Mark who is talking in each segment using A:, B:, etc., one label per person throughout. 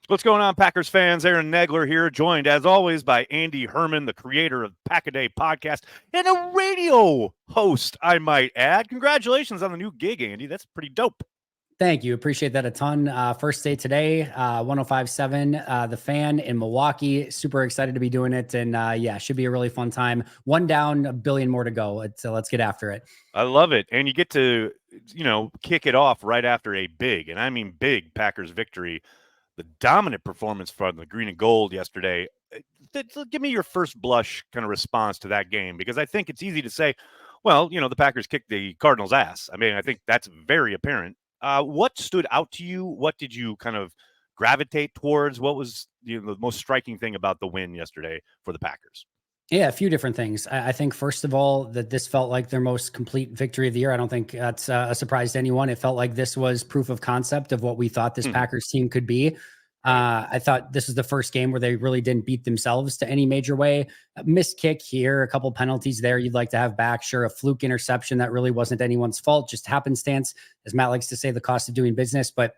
A: What's going on, Packers fans? Aaron Negler here, joined as always by Andy Herman, the creator of Pack-A-Day podcast and a radio host, I might add. Congratulations on the new gig, Andy. That's pretty dope.
B: Thank you. Appreciate that a ton. First day today, 105.7, The Fan in Milwaukee. Super excited to be doing it. And yeah, should be a really fun time. One down, a billion more to go. So let's get after it.
A: I love it. And you get to, kick it off right after a big, and I mean big, Packers victory. The dominant performance from the green and gold yesterday. Give me your first blush kind of response to that game, because I think it's easy to say, well, the Packers kicked the Cardinals' ass. I mean, I think that's very apparent. What stood out to you? What did you kind of gravitate towards? What was the most striking thing about the win yesterday for the Packers?
B: Yeah, a few different things. I think, first of all, that this felt like their most complete victory of the year. I don't think that's a surprise to anyone. It felt like this was proof of concept of what we thought this Packers team could be. I thought this was the first game where they really didn't beat themselves to any major way. A missed kick here, a couple penalties there you'd like to have back. Sure, a fluke interception that really wasn't anyone's fault, just happenstance, as Matt likes to say, the cost of doing business. But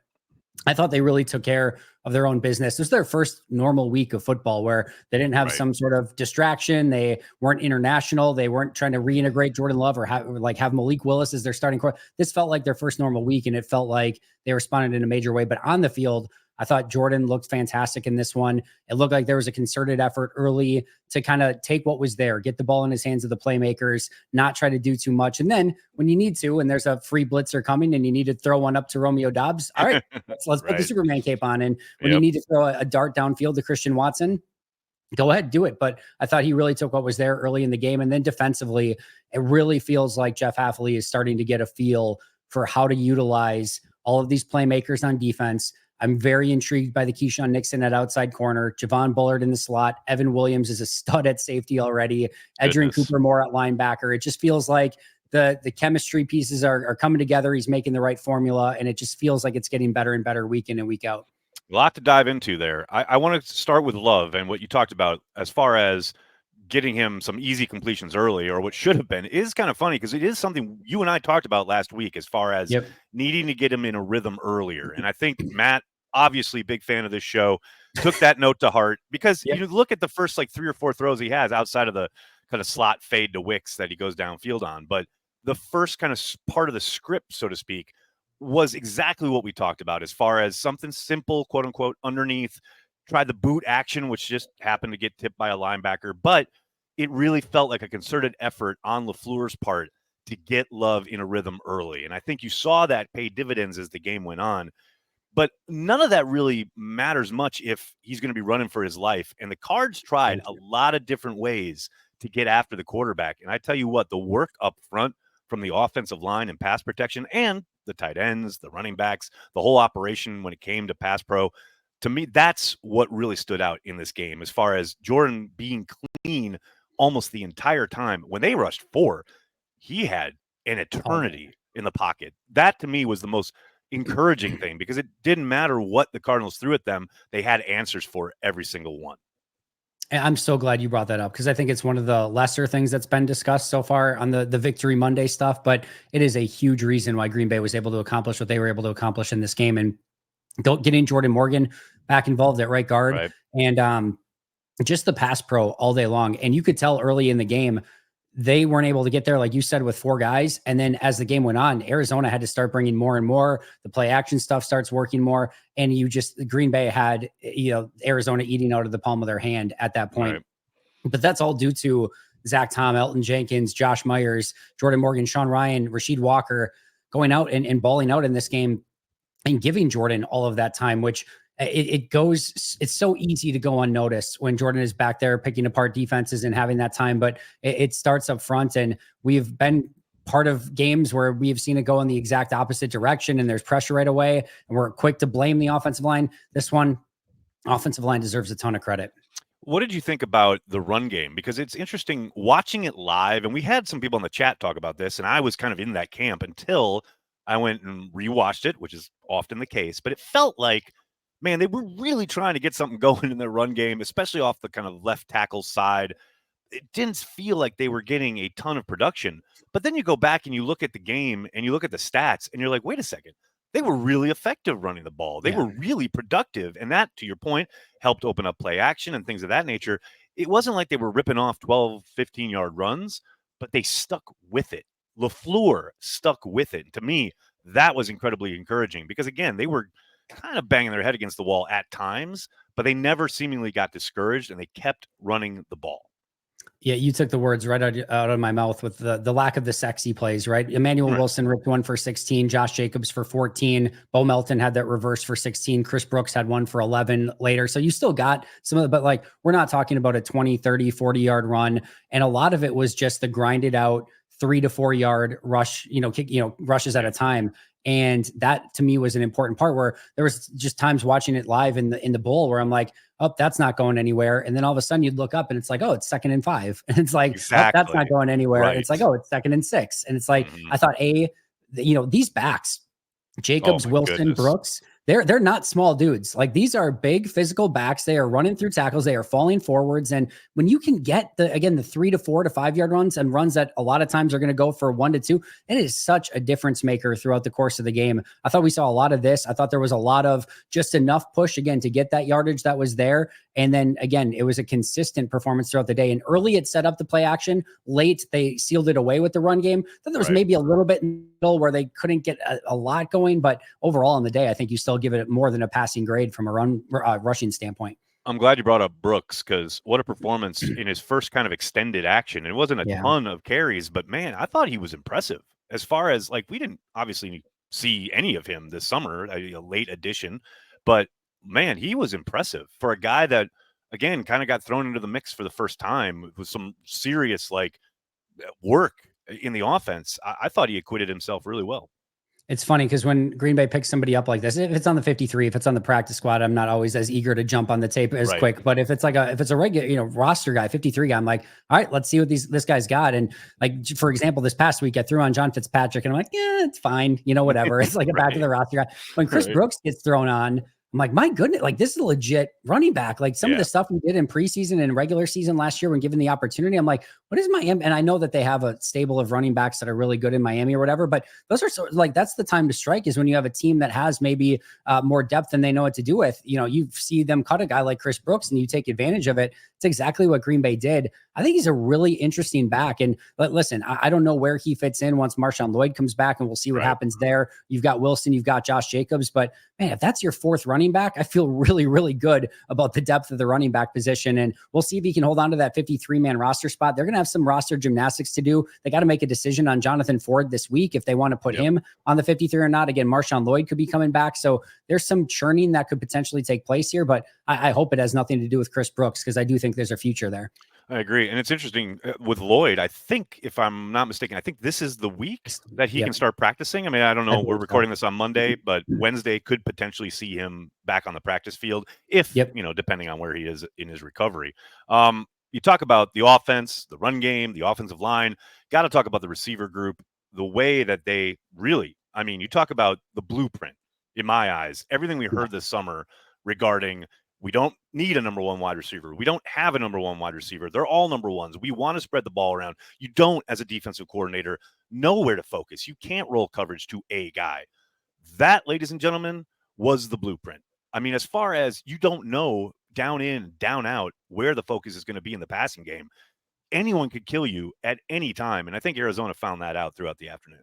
B: I thought they really took care of their own business. This was their first normal week of football where they didn't have some sort of distraction. They weren't international. They weren't trying to reintegrate Jordan Love or have Malik Willis as their starting core. This felt like their first normal week, and it felt like they responded in a major way. But on the field, I thought Jordan looked fantastic in this one. It looked like there was a concerted effort early to kind of take what was there, get the ball in his hands of the playmakers, not try to do too much. And then when you need to, and there's a free blitzer coming and you need to throw one up to Romeo Doubs, all right, let's put the Superman cape on. And when you need to throw a dart downfield to Christian Watson, go ahead, do it. But I thought he really took what was there early in the game. And then defensively, it really feels like Jeff Hafley is starting to get a feel for how to utilize all of these playmakers on defense. I'm very intrigued by the Keyshawn Nixon at outside corner, Javon Bullard in the slot. Evan Williams is a stud at safety already. Edgerrin Cooper Moore at linebacker. It just feels like the chemistry pieces are coming together. He's making the right formula, and it just feels like it's getting better and better week in and week out.
A: A lot to dive into there. I want to start with Love and what you talked about as far as getting him some easy completions early, or what should have been, is kind of funny because it is something you and I talked about last week as far as needing to get him in a rhythm earlier. And I think Matt, obviously big fan of this show, took that note to heart, because you look at the first 3 or 4 throws he has outside of the kind of slot fade to Wicks that he goes downfield on. But the first kind of part of the script, so to speak, was exactly what we talked about as far as something simple, quote unquote, underneath, try the boot action, which just happened to get tipped by a linebacker. But it really felt like a concerted effort on LaFleur's part to get Love in a rhythm early. And I think you saw that pay dividends as the game went on. But none of that really matters much if he's going to be running for his life. And the Cards tried a lot of different ways to get after the quarterback. And I tell you what, the work up front from the offensive line and pass protection, and the tight ends, the running backs, the whole operation when it came to pass pro, to me, that's what really stood out in this game as far as Jordan being clean almost the entire time. When they rushed 4, he had an eternity in the pocket. That, to me, was the most encouraging thing, because it didn't matter what the Cardinals threw at them. They had answers for every single one.
B: And I'm so glad you brought that up, because I think it's one of the lesser things that's been discussed so far on the Victory Monday stuff, but it is a huge reason why Green Bay was able to accomplish what they were able to accomplish in this game. And getting Jordan Morgan back involved at right guard, and just the pass pro all day long. And you could tell early in the game, they weren't able to get there, like you said, with 4 guys. And then as the game went on, Arizona had to start bringing more and more. The play action stuff starts working more. And Green Bay had, Arizona eating out of the palm of their hand at that point. But that's all due to Zach Tom, Elton Jenkins, Josh Myers, Jordan Morgan, Sean Ryan, Rasheed Walker going out and balling out in this game and giving Jordan all of that time, which it's so easy to go unnoticed when Jordan is back there picking apart defenses and having that time. But it starts up front, and we've been part of games where we've seen it go in the exact opposite direction, and there's pressure right away, and we're quick to blame the offensive line. This one, offensive line deserves a ton of credit.
A: What did you think about the run game? Because it's interesting watching it live, and we had some people in the chat talk about this, and I was kind of in that camp until I went and rewatched it, which is often the case. But it felt like, man, they were really trying to get something going in their run game, especially off the kind of left tackle side. It didn't feel like they were getting a ton of production. But then you go back and you look at the game and you look at the stats and you're like, wait a second, they were really effective running the ball. They
B: Yeah.
A: were really productive. And that, to your point, helped open up play action and things of that nature. It wasn't like they were ripping off 12, 15-yard runs, but they stuck with it. LaFleur stuck with it. To me, that was incredibly encouraging because, again, they were kind of banging their head against the wall at times, but they never seemingly got discouraged and they kept running the ball.
B: Yeah, you took the words right out of my mouth with the lack of the sexy plays, right? Emmanuel Wilson ripped one for 16, Josh Jacobs for 14, Bo Melton had that reverse for 16, Chris Brooks had one for 11 later. So you still got some of the, but like, we're not talking about a 20, 30, 40-yard run. And a lot of it was just the grinded out 3 to 4 yard rush, rushes at a time. And that to me was an important part where there was just times watching it live in the bowl where I'm like, oh, that's not going anywhere. And then all of a sudden you'd look up and it's like, oh, it's 2nd and 5. And it's like, oh, that's not going anywhere.
A: Right.
B: It's like, oh, it's 2nd and 6. And it's like, I thought, these backs, Jacobs, Wilson, Brooks, they're not small dudes. Like, these are big physical backs. They are running through tackles. They are falling forwards. And when you can get the 3 to 4 to 5 yard runs and runs that a lot of times are going to go for 1 to 2, it is such a difference maker throughout the course of the game. I thought we saw a lot of this. I thought there was a lot of just enough push again to get that yardage that was there. And then again, it was a consistent performance throughout the day. And early it set up the play action. Late they sealed it away with the run game. Then there was maybe a little bit in the middle where they couldn't get a lot going. But overall in the day, I think you still give it more than a passing grade from a rushing standpoint.
A: I'm glad you brought up Brooks because what a performance in his first kind of extended action. It wasn't a ton of carries, but man, I thought he was impressive as far as like, we didn't obviously see any of him this summer, a late addition, but man, he was impressive for a guy that, again, kind of got thrown into the mix for the first time with some serious like work in the offense. I thought he acquitted himself really well.
B: It's funny because when Green Bay picks somebody up like this, if it's on the 53, if it's on the practice squad, I'm not always as eager to jump on the tape as quick. But if it's a regular, roster guy, 53 guy, I'm like, all right, let's see what this guy's got. And like, for example, this past week, I threw on John Fitzpatrick and I'm like, yeah, it's fine. Whatever. It's like a back to the roster guy. When Chris Brooks gets thrown on, I'm like, my goodness, like, this is a legit running back. Like, some of the stuff we did in preseason and regular season last year when given the opportunity, I'm like, what is Miami? And I know that they have a stable of running backs that are really good in Miami or whatever, but those are like, that's the time to strike, is when you have a team that has maybe more depth than they know what to do with. You see them cut a guy like Chris Brooks and you take advantage of it. It's exactly what Green Bay did. I think he's a really interesting back. And listen, I don't know where he fits in once Marshawn Lloyd comes back, and we'll see what happens there. You've got Wilson, you've got Josh Jacobs, but man, if that's your fourth running back, I feel really, really good about the depth of the running back position. And we'll see if he can hold on to that 53-man roster spot. They're going to have some roster gymnastics to do. They got to make a decision on Jonathan Ford this week if they want to put him on the 53 or not. Again, Marshawn Lloyd could be coming back. So there's some churning that could potentially take place here, but I hope it has nothing to do with Chris Brooks, because I do think there's a future there.
A: I agree. And it's interesting with Lloyd. I think, if I'm not mistaken, I think this is the week that he can start practicing. I mean, I don't know. We're recording this on Monday, but Wednesday could potentially see him back on the practice field if, depending on where he is in his recovery. You talk about the offense, the run game, the offensive line. Got to talk about the receiver group, the way that they really, I mean, you talk about the blueprint, in my eyes, everything we heard this summer regarding, we don't need a number one wide receiver. We don't have a number one wide receiver. They're all number ones. We want to spread the ball around. You don't, as a defensive coordinator, know where to focus. You can't roll coverage to a guy. That, ladies and gentlemen, was the blueprint. I mean, as far as you don't know down in, down out, where the focus is going to be in the passing game, anyone could kill you at any time. And I think Arizona found that out throughout the afternoon.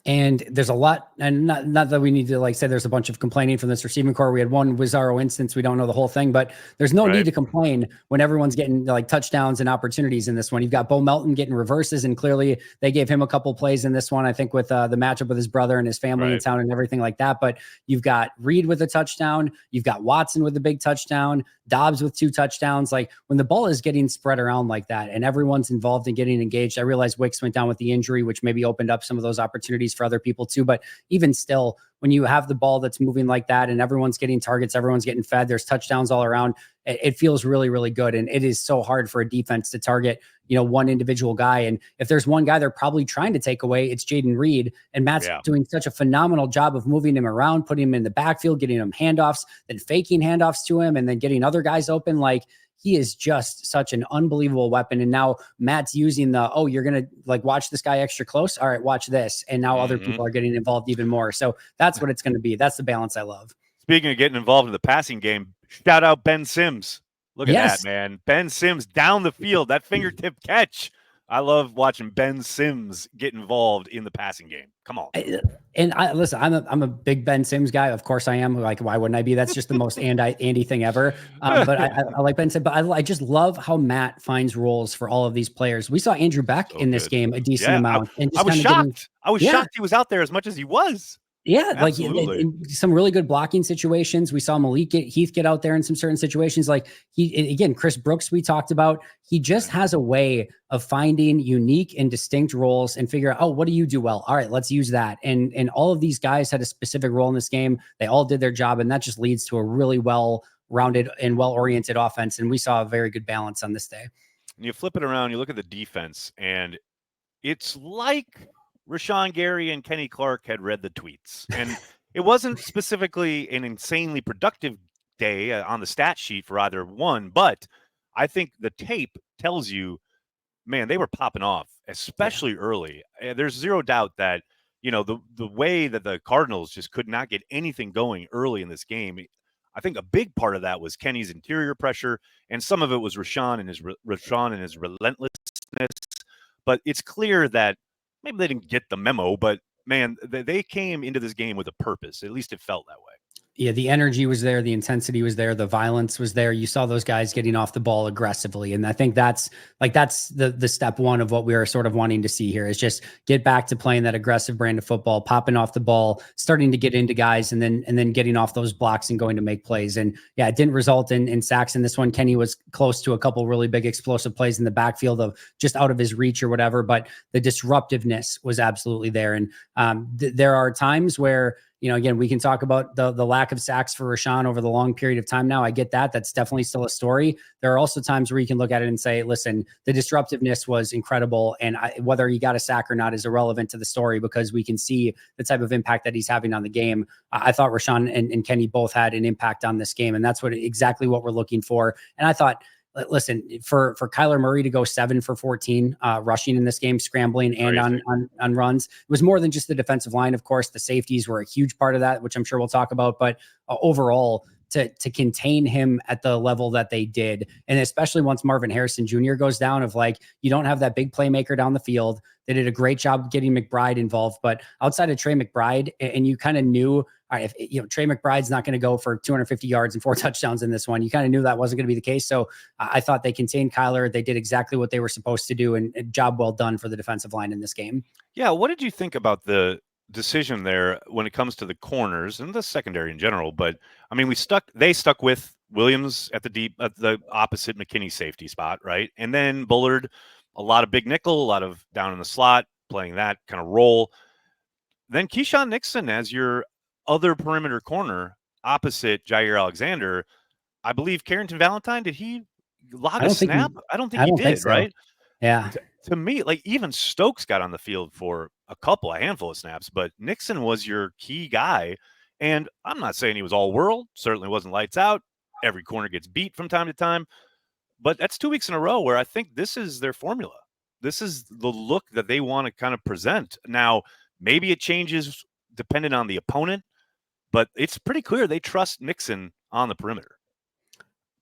B: And there's a lot, and not that we need to like say there's a bunch of complaining from this receiving core. We had one Wizarro instance. We don't know the whole thing, but there's no need to complain when everyone's getting like touchdowns and opportunities in this one. You've got Bo Melton getting reverses, and clearly they gave him a couple plays in this one, I think, with the matchup with his brother and his family in town and everything like that. But you've got Reed with a touchdown. You've got Watson with a big touchdown, Dobbs with 2 touchdowns. Like, when the ball is getting spread around like that and everyone's involved in getting engaged, I realize Wicks went down with the injury, which maybe opened up some of those opportunities for other people too. But even still, when you have the ball that's moving like that and everyone's getting targets, everyone's getting fed, there's touchdowns all around, it feels really, really good. And it is so hard for a defense to target, one individual guy. And if there's one guy they're probably trying to take away, it's Jaden Reed. And Matt's doing such a phenomenal job of moving him around, putting him in the backfield, getting him handoffs, then faking handoffs to him, and then getting other guys open. Like, he is just such an unbelievable weapon. And now Matt's using you're going to like watch this guy extra close. All right, watch this. And now other people are getting involved even more. So that's what it's going to be. That's the balance I love.
A: Speaking of getting involved in the passing game, shout out Ben Sims. Look at that, man. Ben Sims down the field, that fingertip catch. I love watching Ben Sims get involved in the passing game. Come on.
B: And listen, I'm a big Ben Sims guy. Of course I am. Like, why wouldn't I be? That's just the most Andy thing ever. But I like Ben Sims. But I just love how Matt finds roles for all of these players. We saw Andrew Beck in this game a decent amount. And
A: I was shocked. I was shocked he was out there as much as he was.
B: Yeah, absolutely. Like in some really good blocking situations. We saw Heath get out there in some certain situations. Like Chris Brooks, we talked about. He just has a way of finding unique and distinct roles and figure out, oh, what do you do well? All right, let's use that. And all of these guys had a specific role in this game. They all did their job, and that just leads to a really well-rounded and well-oriented offense. And we saw a very good balance on this day.
A: And you flip it around, you look at the defense, and it's like Rashawn Gary and Kenny Clark had read the tweets. And it wasn't specifically an insanely productive day on the stat sheet for either one, but I think the tape tells you, man, they were popping off, especially early. There's zero doubt that, the way that the Cardinals just could not get anything going early in this game. I think a big part of that was Kenny's interior pressure, and some of it was Rashawn and his relentlessness. But it's clear that maybe they didn't get the memo, but man, they came into this game with a purpose. At least it felt that way.
B: Yeah, the energy was there, the intensity was there, the violence was there. You saw those guys getting off the ball aggressively, and I think that's the step one of what we are sort of wanting to see here is just get back to playing that aggressive brand of football, popping off the ball, starting to get into guys, and then getting off those blocks and going to make plays. And yeah, it didn't result in sacks in this one. Kenny was close to a couple really big explosive plays in the backfield of just out of his reach or whatever, but the disruptiveness was absolutely there. And there are times where, again, we can talk about the lack of sacks for Rashawn over the long period of time now. I get that. That's definitely still a story. There are also times where you can look at it and say, listen, the disruptiveness was incredible. And whether he got a sack or not is irrelevant to the story because we can see the type of impact that he's having on the game. I thought Rashawn and Kenny both had an impact on this game. And that's exactly what we're looking for. And I thought, listen, for Kyler Murray to go 7 for 14 rushing in this game, scrambling and on runs, it was more than just the defensive line. Of course, the safeties were a huge part of that, which I'm sure we'll talk about. But overall, to contain him at the level that they did, and especially once Marvin Harrison Jr. goes down, of like, you don't have that big playmaker down the field. They did a great job getting McBride involved, but outside of Trey McBride, and you kind of knew, all right, if Trey McBride's not going to go for 250 yards and 4 touchdowns in this one, you kind of knew that wasn't going to be the case. So I thought they contained Kyler. They did exactly what they were supposed to do, and job well done for the defensive line in this game.
A: Yeah, what did you think about the decision there when it comes to the corners and the secondary in general? But I mean, they stuck with Williams at the opposite McKinney safety spot, right? And then Bullard, a lot of big nickel, a lot of down in the slot, playing that kind of role. Then Keyshawn Nixon as your other perimeter corner opposite Jair Alexander. I believe Carrington Valentine, did he log a snap? I don't think he did, so. Right?
B: Yeah.
A: To me, like, even Stokes got on the field for a handful of snaps, but Nixon was your key guy. And I'm not saying he was all world, certainly wasn't lights out. Every corner gets beat from time to time. But that's 2 weeks in a row where I think this is their formula. This is the look that they want to kind of present. Now, maybe it changes depending on the opponent, but it's pretty clear they trust Nixon on the perimeter.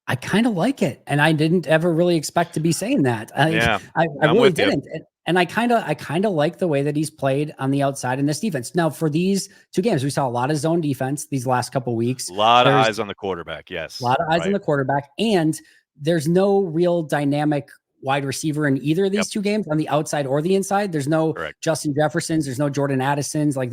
B: I kind of like it. And I didn't ever really expect to be saying that. I really didn't. And I kind of like the way that he's played on the outside in this defense. Now, for these 2 games, we saw a lot of zone defense these last couple of weeks.
A: A lot of eyes on the quarterback. Yes.
B: A lot of eyes on the quarterback. And there's no real dynamic wide receiver in either of these 2 games on the outside or the inside. There's no Justin Jeffersons. There's no Jordan Addisons. Like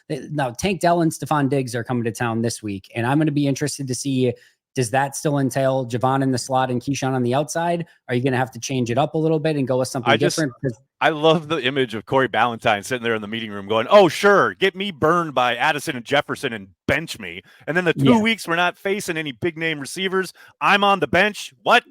B: now Tank Dell and Stephon Diggs are coming to town this week. And I'm going to be interested to see, does that still entail Javon in the slot and Keyshawn on the outside? Are you going to have to change it up a little bit and go with something different?
A: I love the image of Corey Ballantyne sitting there in the meeting room going, oh, sure, get me burned by Addison and Jefferson and bench me. And then the 2 weeks we're not facing any big name receivers. I'm on the bench. What?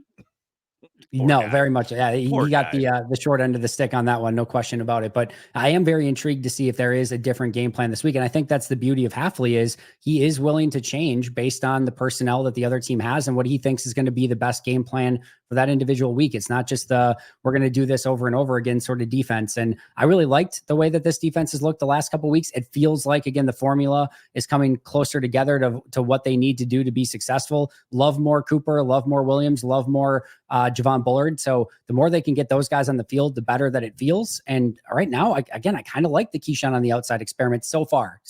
A: Poor
B: No,
A: guy.
B: very much. Yeah,
A: Poor
B: he got
A: guy.
B: the short end of the stick on that one, no question about it. But I am very intrigued to see if there is a different game plan this week. And I think that's the beauty of Hafley is he is willing to change based on the personnel that the other team has and what he thinks is going to be the best game plan for that individual week. It's not just we're going to do this over and over again sort of defense. And I really liked the way that this defense has looked the last couple of weeks. It feels like, again, the formula is coming closer together to what they need to do to be successful. Love more Cooper, love more Williams, love more Javon Bullard. So the more they can get those guys on the field, the better that it feels. And right now, I kind of like the Keyshawn on the outside experiment so far.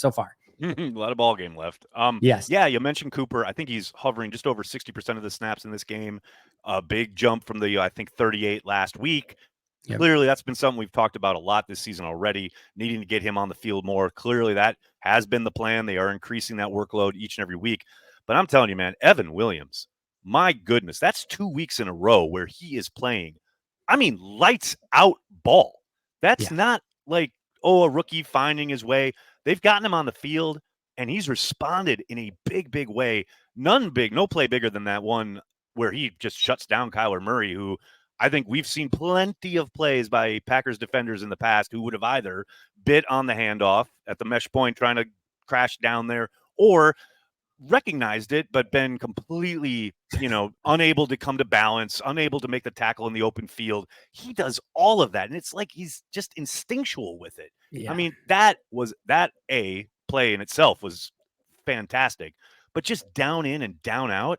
A: A lot of ball game left.
B: Yes.
A: Yeah, you mentioned Cooper. I think he's hovering just over 60% of the snaps in this game. A big jump from the, I think, 38 last week.
B: Yep.
A: Clearly, that's been something we've talked about a lot this season already, needing to get him on the field more. Clearly, that has been the plan. They are increasing that workload each and every week. But I'm telling you, man, Evan Williams, my goodness, that's 2 weeks in a row where he is playing, I mean, lights out ball. That's not like, a rookie finding his way. They've gotten him on the field, and he's responded in a big, big way. No play bigger than that one where he just shuts down Kyler Murray, who I think we've seen plenty of plays by Packers defenders in the past who would have either bit on the handoff at the mesh point trying to crash down there or recognized it, but been completely, unable to come to balance, unable to make the tackle in the open field. He does all of that. And it's like he's just instinctual with it.
B: Yeah.
A: I mean, that play in itself was fantastic, but just down in and down out.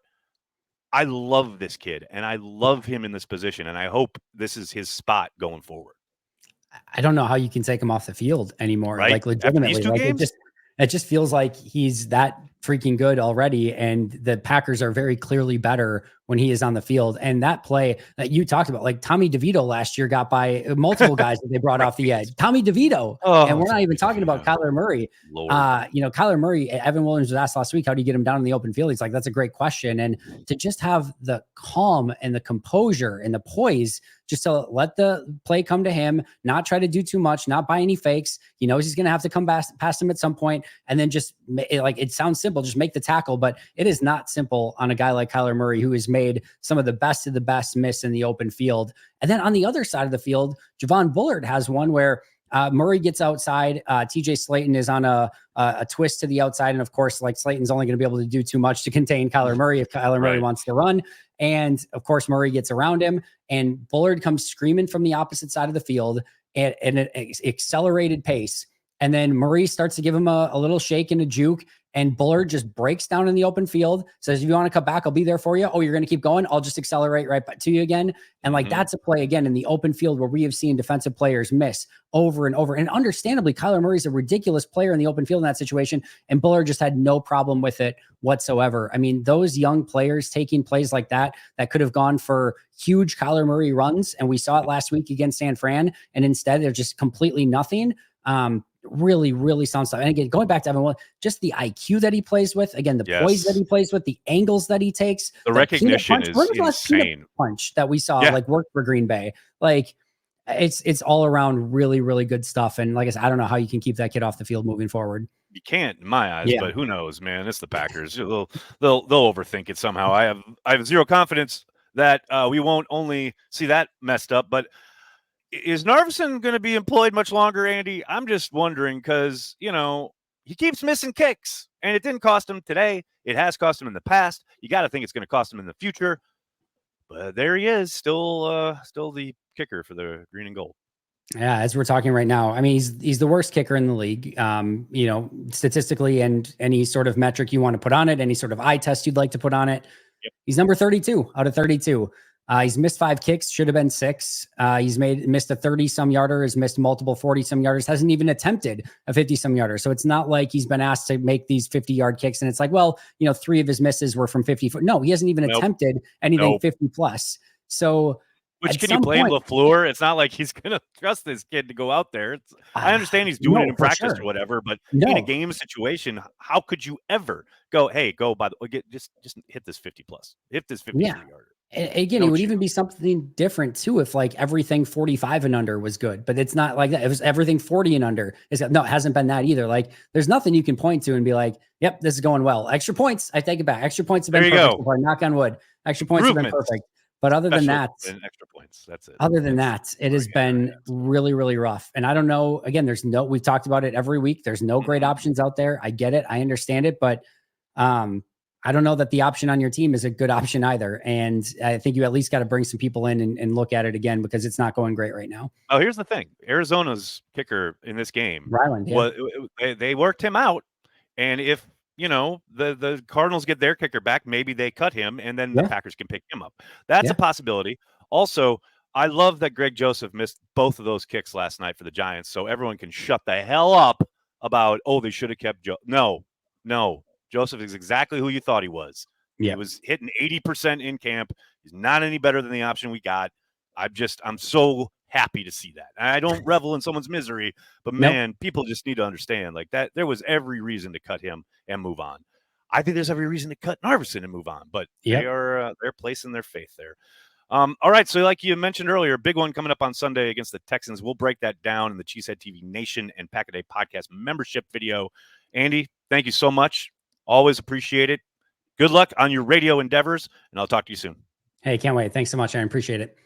A: I love this kid and I love him in this position. And I hope this is his spot going forward.
B: I don't know how you can take him off the field anymore.
A: Right?
B: Like legitimately,
A: After these 2 games?
B: it just feels like he's that freaking good already. And the Packers are very clearly better when he is on the field. And that play that you talked about, like Tommy DeVito last year got by multiple guys that they brought off the edge. Tommy DeVito. And we're not even talking about Kyler Murray. Kyler Murray, Evan Williams was asked last week, how do you get him down in the open field? He's like, that's a great question. And to just have the calm and the composure and the poise, just to let the play come to him, not try to do too much, not buy any fakes. He knows he's going to have to come past him at some point, and then just it sounds simple, just make the tackle, but it is not simple on a guy like Kyler Murray, who has made some of the best miss in the open field. And then on the other side of the field, Javon Bullard has one where Murray gets outside. TJ Slayton is on a twist to the outside. And of course, like Slayton's only going to be able to do too much to contain Kyler Murray if Kyler Murray wants to run. And of course, Murray gets around him and Bullard comes screaming from the opposite side of the field at an accelerated pace. And then Murray starts to give him a little shake and a juke. And Bullard just breaks down in the open field, says, if you want to come back, I'll be there for you. Oh, you're going to keep going? I'll just accelerate right back to you again. And that's a play again in the open field where we have seen defensive players miss over and over. And understandably, Kyler Murray's a ridiculous player in the open field in that situation. And Bullard just had no problem with it whatsoever. I mean, those young players taking plays like that could have gone for huge Kyler Murray runs. And we saw it last week against San Fran. And instead they're just completely nothing. Really, really sound stuff. And again, going back to Evan, just the IQ that he plays with, again, the poise that he plays with, the angles that he takes,
A: the recognition is insane.
B: Punch that we saw work for Green Bay. Like it's all around really, really good stuff. And like I said, I don't know how you can keep that kid off the field moving forward.
A: You can't, in my eyes, but who knows, man? It's the Packers. They'll overthink it somehow. I have zero confidence that we won't only see that messed up, but is Narveson going to be employed much longer, Andy? I'm just wondering because, he keeps missing kicks, and it didn't cost him today. It has cost him in the past. You got to think it's going to cost him in the future. But there he is, still the kicker for the green and gold.
B: Yeah, as we're talking right now, I mean, he's the worst kicker in the league, statistically, and any sort of metric you want to put on it, any sort of eye test you'd like to put on it. Yep. He's number 32 out of 32. He's missed 5 kicks, should have been 6. He's missed a 30-some yarder, has missed multiple 40-some yarders, hasn't even attempted a 50-some yarder. So it's not like he's been asked to make these 50-yard kicks. And it's like, well, 3 of his misses were from 50 foot. No, he hasn't even attempted anything 50 plus. So
A: which can you blame LaFleur? It's not like he's going to trust this kid to go out there. I understand he's doing it in practice or whatever, but in a game situation, how could you ever go, hey, go by the way, just hit this 50 plus, hit this 53-yarder.
B: Again, it would even be something different too if like everything 45 and under was good, but it's not like that. It was everything 40 and under. It hasn't been that either. Like there's nothing you can point to and be like, yep, this is going well. Extra points, I take it back. Extra points have been perfect so far. Knock on wood. Extra points have been perfect. But other than
A: Especially
B: that,
A: in extra points. That's it.
B: other than
A: That's
B: that, it has been really, really rough. And I don't know, again, we've talked about it every week. There's no great options out there. I get it. I understand it, but I don't know that the option on your team is a good option either. And I think you at least got to bring some people in and look at it again, because it's not going great right now.
A: Oh, here's the thing. Arizona's kicker in this game
B: Ryland, yeah.
A: they worked him out. And if, the Cardinals get their kicker back, maybe they cut him and then the Packers can pick him up. That's a possibility. Also, I love that Greg Joseph missed both of those kicks last night for the Giants, so everyone can shut the hell up about, they should have kept Joe. No. Joseph is exactly who you thought he was. He was hitting 80% in camp. He's not any better than the option we got. I'm so happy to see that. I don't revel in someone's misery, but man, people just need to understand like that. There was every reason to cut him and move on. I think there's every reason to cut Narveson and move on, but they're placing their faith there. All right. So like you mentioned earlier, big one coming up on Sunday against the Texans. We'll break that down in the Cheesehead TV Nation and Pack a Day podcast membership video. Andy, thank you so much. Always appreciate it. Good luck on your radio endeavors, and I'll talk to you soon.
B: Hey, can't wait. Thanks so much. I appreciate it.